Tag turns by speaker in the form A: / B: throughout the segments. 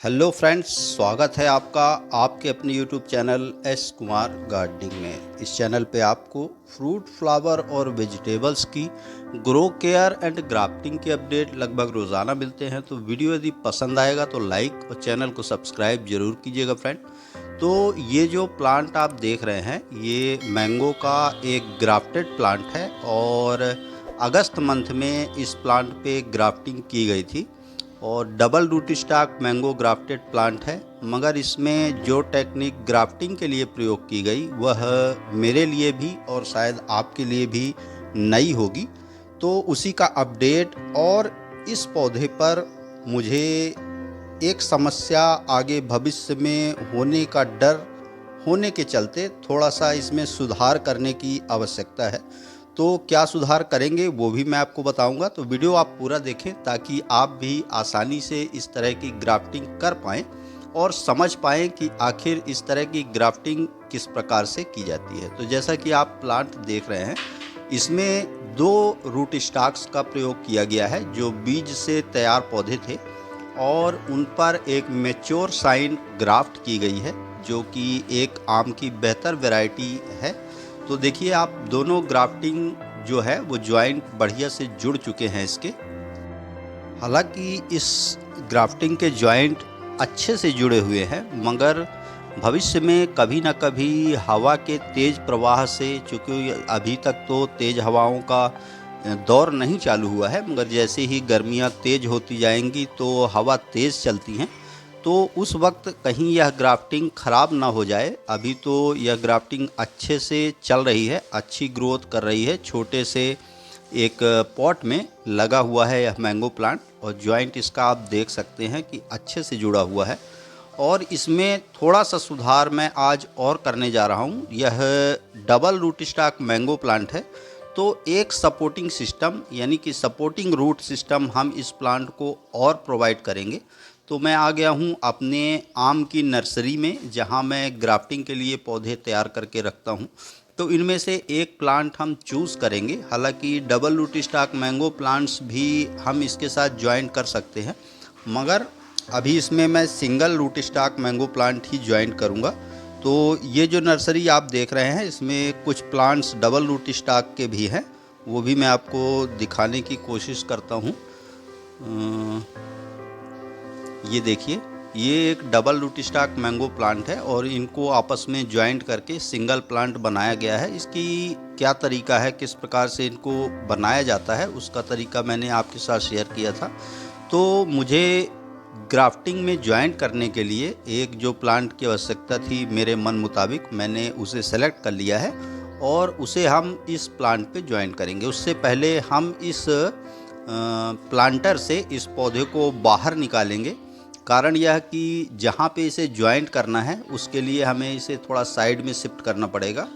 A: Hello friends, स्वागत है आपका आपके अपने YouTube channel S Kumar gardening में। इस चैनल पे आपको फ्रूट, फ्लावर और वेजिटेबल्स की ग्रो केयर एंड ग्राफ्टिंग की अपडेट लगभग रोज़ाना मिलते हैं। तो वीडियो यदि पसंद आएगा तो लाइक और चैनल को सब्सक्राइब जरूर कीजिएगा फ्रेंड। तो ये जो प्लांट आप देख रहे हैं ये मैंगो का एक ग्राफ्टेड प्लांट है और अगस्त मंथ में इस प्लांट पे ग्राफ्टिंग की गई थी और double root stock mango grafted plant है। मगर इसमें जो टेक्निक ग्राफ्टिंग के लिए प्रयोग की गई वह मेरे लिए भी और शायद आपके लिए भी नई होगी। तो उसी का अपडेट और इस पौधे पर मुझे एक समस्या आगे भविष्य में होने का डर होने के चलते थोड़ा सा इसमें सुधार करने की आवश्यकता है। तो क्या सुधार करेंगे वो भी मैं आपको बताऊंगा। तो वीडियो आप पूरा देखें ताकि आप भी आसानी से इस तरह की ग्राफ्टिंग कर पाएँ और समझ पाएँ कि आखिर इस तरह की ग्राफ्टिंग किस प्रकार से की जाती है। तो जैसा कि आप प्लांट देख रहे हैं इसमें दो रूट स्टॉक्स का प्रयोग किया गया है जो बीज से तैयार पौधे थे और उन पर एक मैच्योर साइन ग्राफ्ट की गई है जो कि एक आम की बेहतर वैरायटी है। तो देखिए आप दोनों ग्राफ्टिंग जो है वो ज्वाइंट बढ़िया से जुड़ चुके हैं इसके। हालांकि इस ग्राफ्टिंग के ज्वाइंट अच्छे से जुड़े हुए हैं मगर भविष्य में कभी ना कभी हवा के तेज प्रवाह से, चूँकि अभी तक तो तेज हवाओं का दौर नहीं चालू हुआ है, मगर जैसे ही गर्मियाँ तेज होती जाएंगी तो हवा तेज़ चलती हैं तो उस वक्त कहीं यह ग्राफ्टिंग ख़राब ना हो जाए। अभी तो यह ग्राफ्टिंग अच्छे से चल रही है, अच्छी ग्रोथ कर रही है। छोटे से एक पॉट में लगा हुआ है यह मैंगो प्लांट और जॉइंट इसका आप देख सकते हैं कि अच्छे से जुड़ा हुआ है और इसमें थोड़ा सा सुधार मैं आज और करने जा रहा हूँ। यह double root stock mango plant है तो एक सपोर्टिंग सिस्टम यानी कि सपोर्टिंग रूट सिस्टम हम इस प्लांट को और प्रोवाइड करेंगे। तो मैं आ गया हूँ अपने आम की नर्सरी में जहाँ मैं ग्राफ्टिंग के लिए पौधे तैयार करके रखता हूँ। तो इनमें से एक प्लांट हम चूज़ करेंगे। हालांकि double root stock mango plants भी हम इसके साथ ज्वाइन कर सकते हैं मगर अभी इसमें मैं single root stock mango plant ही ज्वाइन करूँगा। तो ये जो नर्सरी आप देख रहे हैं इसमें कुछ प्लांट्स डबल रूट स्टॉक के भी हैं, वो भी मैं आपको दिखाने की कोशिश करता हूँ। ये देखिए ये एक double root stock mango plant है और इनको आपस में ज्वाइंट करके सिंगल प्लांट बनाया गया है। इसकी क्या तरीका है, किस प्रकार से इनको बनाया जाता है, उसका तरीका मैंने आपके साथ शेयर किया था। तो मुझे ग्राफ्टिंग में ज्वाइंट करने के लिए एक जो प्लांट की आवश्यकता थी मेरे मन मुताबिक मैंने उसे सेलेक्ट कर लिया है और उसे हम इस प्लांट पे ज्वाइंट करेंगे। उससे पहले हम इस प्लांटर से इस पौधे को बाहर निकालेंगे। कारण यह कि जहाँ पे इसे ज्वाइंट करना है उसके लिए हमें इसे थोड़ा साइड में शिफ्ट करना पड़ेगा।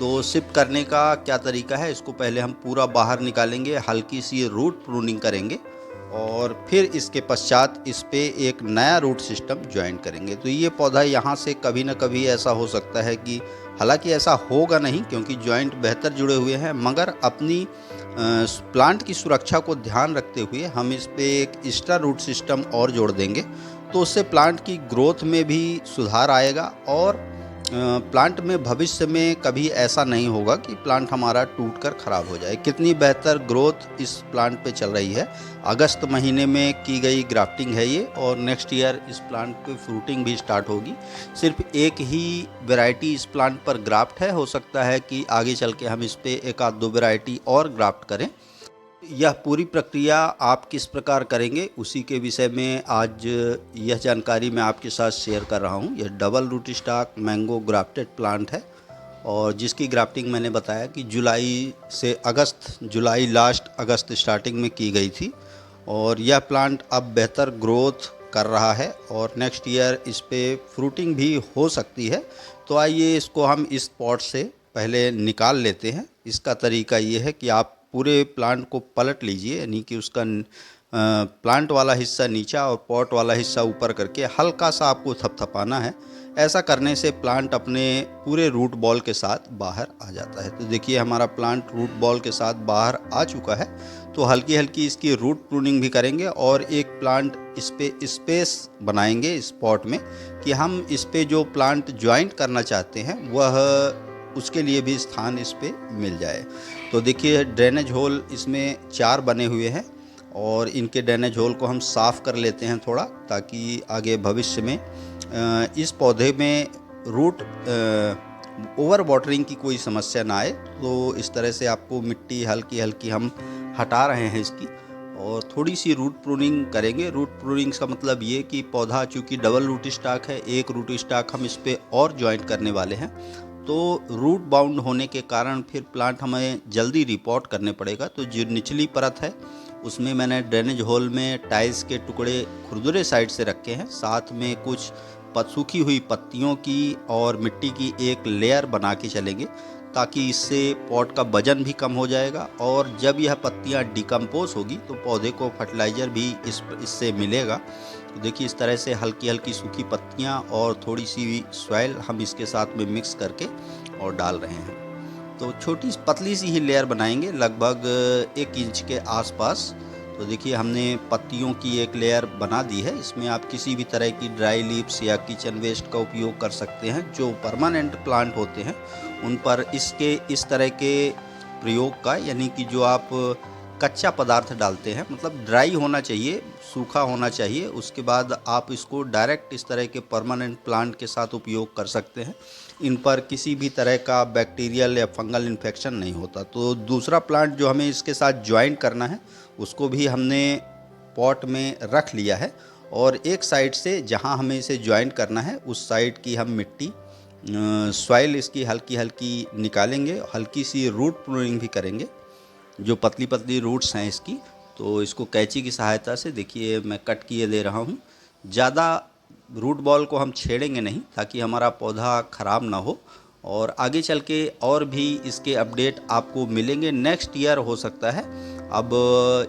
A: तो शिफ्ट करने का क्या तरीका है, इसको पहले हम पूरा बाहर निकालेंगे, हल्की सी रूट प्रूनिंग करेंगे और फिर इसके पश्चात इस पे एक नया रूट सिस्टम ज्वाइन करेंगे। तो ये पौधा यहाँ से कभी ना कभी ऐसा हो सकता है कि, हालांकि ऐसा होगा नहीं क्योंकि ज्वाइंट बेहतर जुड़े हुए हैं, मगर अपनी प्लांट की सुरक्षा को ध्यान रखते हुए हम इस पे एक एक्स्ट्रा रूट सिस्टम और जोड़ देंगे। तो उससे प्लांट की ग्रोथ में भी सुधार आएगा और प्लांट में भविष्य में कभी ऐसा नहीं होगा कि प्लांट हमारा टूटकर ख़राब हो जाए। कितनी बेहतर ग्रोथ इस प्लांट पे चल रही है। अगस्त महीने में की गई ग्राफ्टिंग है ये और नेक्स्ट ईयर इस प्लांट पे फ्रूटिंग भी स्टार्ट होगी। सिर्फ एक ही वैरायटी इस प्लांट पर ग्राफ्ट है, हो सकता है कि आगे चल के हम इस पे एक आध दो वैरायटी और ग्राफ्ट करें। यह पूरी प्रक्रिया आप किस प्रकार करेंगे उसी के विषय में आज यह जानकारी मैं आपके साथ शेयर कर रहा हूँ। यह double root stock mango grafted plant है और जिसकी ग्राफ्टिंग मैंने बताया कि जुलाई से अगस्त, जुलाई लास्ट अगस्त स्टार्टिंग में की गई थी और यह प्लांट अब बेहतर ग्रोथ कर रहा है और नेक्स्ट ईयर इस पे फ्रूटिंग भी हो सकती है। तो आइए इसको हम इस पॉट से पहले निकाल लेते हैं। इसका तरीका ये है कि आप पूरे प्लांट को पलट लीजिए, यानी कि उसका प्लांट वाला हिस्सा नीचा और पॉट वाला हिस्सा ऊपर करके हल्का सा आपको थपथपाना है। ऐसा करने से प्लांट अपने पूरे रूट बॉल के साथ बाहर आ जाता है। तो देखिए हमारा प्लांट रूट बॉल के साथ बाहर आ चुका है। तो हल्की हल्की इसकी रूट प्रूनिंग भी करेंगे और एक प्लांट इस पे स्पेस बनाएंगे इस पॉट में कि हम इस पे जो प्लांट ज्वाइंट करना चाहते हैं वह उसके लिए भी स्थान इस पे मिल जाए। तो देखिए ड्रेनेज होल इसमें 4 बने हुए हैं और इनके ड्रेनेज होल को हम साफ़ कर लेते हैं थोड़ा, ताकि आगे भविष्य में इस पौधे में रूट ओवर वाटरिंग की कोई समस्या ना आए। तो इस तरह से आपको मिट्टी हल्की हल्की हम हटा रहे हैं इसकी और थोड़ी सी रूट प्रूनिंग करेंगे। रूट प्रूनिंग का मतलब ये कि पौधा चूँकि डबल रूट स्टॉक है, एक रूट स्टॉक हम इस पे और ज्वाइंट करने वाले हैं, तो रूट बाउंड होने के कारण फिर प्लांट हमें जल्दी रिपोर्ट करने पड़ेगा। तो जो निचली परत है उसमें मैंने ड्रेनेज होल में टाइल्स के टुकड़े खुरदुरे साइड से रखे हैं, साथ में कुछ सूखी हुई पत्तियों की और मिट्टी की एक लेयर बना के चलेंगे, ताकि इससे पॉट का वजन भी कम हो जाएगा और जब यह पत्तियां डिकम्पोज होगी तो पौधे को फर्टिलाइज़र भी इससे मिलेगा। तो देखिए इस तरह से हल्की हल्की सूखी पत्तियां और थोड़ी सी सॉइल हम इसके साथ में मिक्स करके और डाल रहे हैं। तो छोटी पतली सी ही लेयर बनाएंगे लगभग 1 इंच के आसपास। तो देखिए हमने पत्तियों की एक लेयर बना दी है। इसमें आप किसी भी तरह की ड्राई लीव्स या किचन वेस्ट का उपयोग कर सकते हैं। जो परमानेंट प्लांट होते हैं उन पर इसके इस तरह के प्रयोग का, यानी कि जो आप कच्चा पदार्थ डालते हैं, मतलब ड्राई होना चाहिए, सूखा होना चाहिए, उसके बाद आप इसको डायरेक्ट इस तरह के परमानेंट प्लांट के साथ उपयोग कर सकते हैं। इन पर किसी भी तरह का बैक्टीरियल या फंगल इन्फेक्शन नहीं होता। तो दूसरा प्लांट जो हमें इसके साथ ज्वाइंट करना है उसको भी हमने पॉट में रख लिया है और एक साइड से जहां हमें इसे ज्वाइंट करना है उस साइड की हम मिट्टी सॉइल इसकी हल्की हल्की निकालेंगे, हल्की सी रूट प्रूनिंग भी करेंगे। जो पतली पतली रूट्स हैं इसकी, तो इसको कैंची की सहायता से देखिए मैं कट किए दे रहा हूँ। ज़्यादा रूट बॉल को हम छेड़ेंगे नहीं ताकि हमारा पौधा ख़राब ना हो, और आगे चल के और भी इसके अपडेट आपको मिलेंगे। नेक्स्ट ईयर हो सकता है। अब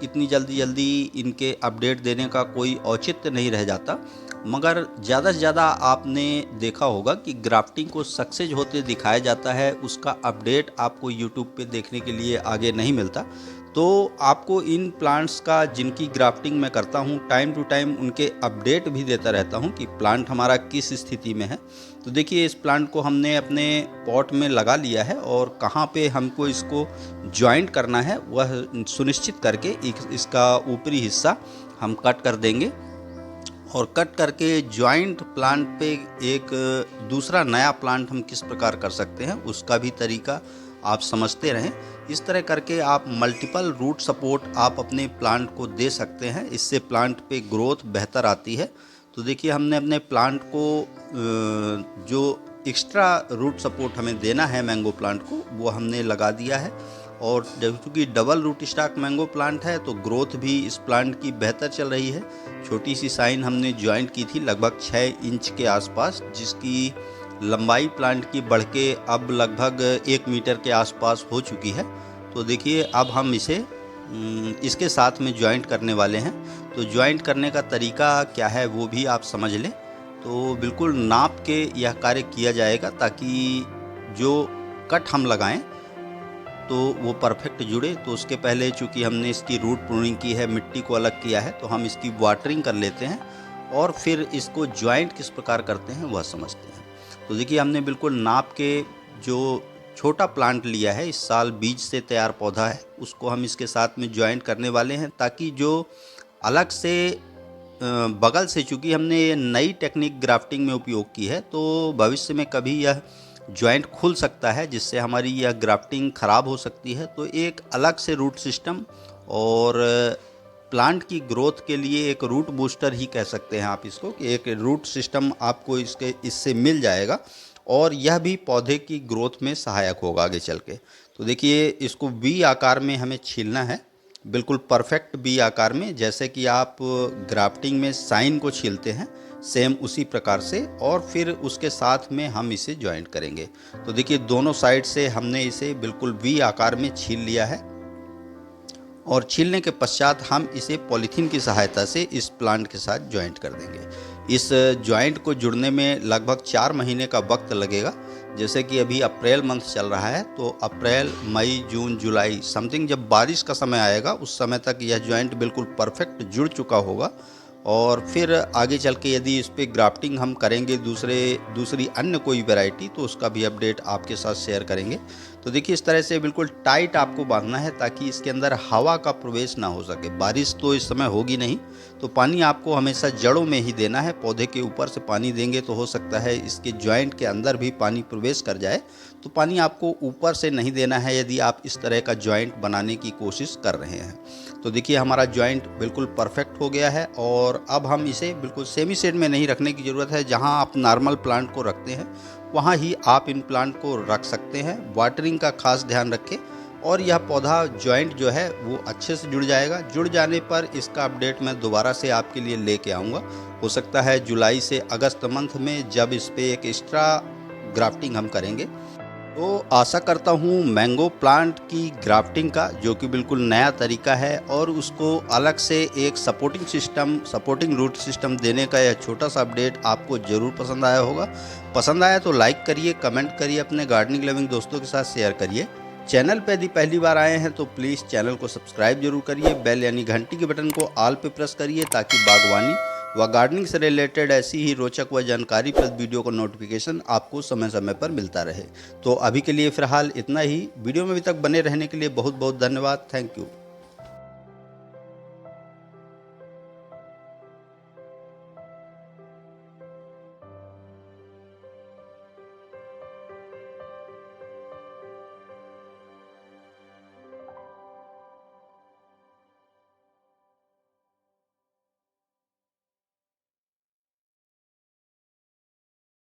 A: इतनी जल्दी इनके अपडेट देने का कोई औचित्य नहीं रह जाता, मगर ज़्यादा से ज़्यादा आपने देखा होगा कि ग्राफ्टिंग को सक्सेस होते दिखाया जाता है, उसका अपडेट आपको यूट्यूब पे देखने के लिए आगे नहीं मिलता। तो आपको इन प्लांट्स का, जिनकी ग्राफ्टिंग मैं करता हूँ, टाइम टू टाइम उनके अपडेट भी देता रहता हूँ कि प्लांट हमारा किस स्थिति में है। तो देखिए इस प्लांट को हमने अपने पॉट में लगा लिया है और कहाँ पे हमको इसको ज्वाइंट करना है वह सुनिश्चित करके इसका ऊपरी हिस्सा हम कट कर देंगे और कट करके ज्वाइंट प्लांट पे एक दूसरा नया प्लांट हम किस प्रकार कर सकते हैं उसका भी तरीका आप समझते रहें। इस तरह करके आप मल्टीपल रूट सपोर्ट आप अपने प्लांट को दे सकते हैं, इससे प्लांट पे ग्रोथ बेहतर आती है। तो देखिए हमने अपने प्लांट को जो एक्स्ट्रा रूट सपोर्ट हमें देना है मैंगो प्लांट को, वो हमने लगा दिया है। और क्योंकि double root stock mango plant है तो ग्रोथ भी इस प्लांट की बेहतर चल रही है। छोटी सी साइन हमने ज्वाइंट की थी लगभग 6 इंच के आसपास, जिसकी लंबाई प्लांट की बढ़ के अब लगभग 1 मीटर के आसपास हो चुकी है। तो देखिए अब हम इसे इसके साथ में ज्वाइंट करने वाले हैं। तो ज्वाइंट करने का तरीका क्या है वो भी आप समझ लें। तो बिल्कुल नाप के यह कार्य किया जाएगा ताकि जो कट हम लगाएं तो वो परफेक्ट जुड़े। तो उसके पहले चूँकि हमने इसकी रूट प्रूनिंग की है, मिट्टी को अलग किया है, तो हम इसकी वाटरिंग कर लेते हैं और फिर इसको ज्वाइंट किस प्रकार करते हैं वह समझते हैं। तो देखिए हमने बिल्कुल नाप के जो छोटा प्लांट लिया है, इस साल बीज से तैयार पौधा है, उसको हम इसके साथ में ज्वाइंट करने वाले हैं, ताकि जो अलग से बगल से, चूँकि हमने ये नई टेक्निक ग्राफ्टिंग में उपयोग की है, तो भविष्य में कभी यह ज्वाइंट खुल सकता है जिससे हमारी यह ग्राफ्टिंग ख़राब हो सकती है। तो एक अलग से रूट सिस्टम और प्लांट की ग्रोथ के लिए एक रूट बूस्टर ही कह सकते हैं आप इसको, कि एक रूट सिस्टम आपको इससे मिल जाएगा और यह भी पौधे की ग्रोथ में सहायक होगा आगे चल के। तो देखिए इसको वी आकार में हमें छीलना है, बिल्कुल परफेक्ट वी आकार में, जैसे कि आप ग्राफ्टिंग में साइन को छीलते हैं, सेम उसी प्रकार से, और फिर उसके साथ में हम इसे ज्वाइंट करेंगे। तो देखिए दोनों साइड से हमने इसे बिल्कुल वी आकार में छील लिया है और छीलने के पश्चात हम इसे पॉलीथीन की सहायता से इस प्लांट के साथ ज्वाइंट कर देंगे। इस ज्वाइंट को जुड़ने में लगभग 4 महीने का वक्त लगेगा। जैसे कि अभी अप्रैल मंथ चल रहा है, तो अप्रैल, मई, जून, जुलाई समथिंग जब बारिश का समय आएगा उस समय तक यह ज्वाइंट बिल्कुल परफेक्ट जुड़ चुका होगा। और फिर आगे चल के यदि इस पे ग्राफ्टिंग हम करेंगे दूसरी अन्य कोई वैरायटी, तो उसका भी अपडेट आपके साथ शेयर करेंगे। तो देखिए इस तरह से बिल्कुल टाइट आपको बांधना है ताकि इसके अंदर हवा का प्रवेश ना हो सके। बारिश तो इस समय होगी नहीं, तो पानी आपको हमेशा जड़ों में ही देना है। पौधे के ऊपर से पानी देंगे तो हो सकता है इसके ज्वाइंट के अंदर भी पानी प्रवेश कर जाए, तो पानी आपको ऊपर से नहीं देना है यदि आप इस तरह का ज्वाइंट बनाने की कोशिश कर रहे हैं। तो देखिए हमारा ज्वाइंट बिल्कुल परफेक्ट हो गया है और अब हम इसे बिल्कुल सेमी शेड में नहीं रखने की ज़रूरत है। जहां आप नॉर्मल प्लांट को रखते हैं वहां ही आप इन प्लांट को रख सकते हैं। वाटरिंग का खास ध्यान रखें और यह पौधा ज्वाइंट जो है वो अच्छे से जुड़ जाएगा। जुड़ जाने पर इसका अपडेट मैं दोबारा से आपके लिए लेके आऊँगा। हो सकता है जुलाई से अगस्त मंथ में, जब इस पर एक एक्स्ट्रा ग्राफ्टिंग हम करेंगे। तो आशा करता हूँ मैंगो प्लांट की ग्राफ्टिंग का, जो कि बिल्कुल नया तरीका है, और उसको अलग से एक सपोर्टिंग रूट सिस्टम देने का यह छोटा सा अपडेट आपको ज़रूर पसंद आया होगा। पसंद आया तो लाइक करिए, कमेंट करिए, अपने गार्डनिंग लविंग दोस्तों के साथ शेयर करिए। चैनल पे यदि पहली बार आए हैं तो प्लीज़ चैनल को सब्सक्राइब जरूर करिए। बेल यानी घंटी के बटन को ऑल पे प्रेस करिए ताकि बागवानी व गार्डनिंग से रिलेटेड ऐसी ही रोचक व जानकारीप्रद वीडियो का नोटिफिकेशन आपको समय समय पर मिलता रहे। तो अभी के लिए फ़िलहाल इतना ही। वीडियो में अभी तक बने रहने के लिए बहुत बहुत धन्यवाद। Thank you.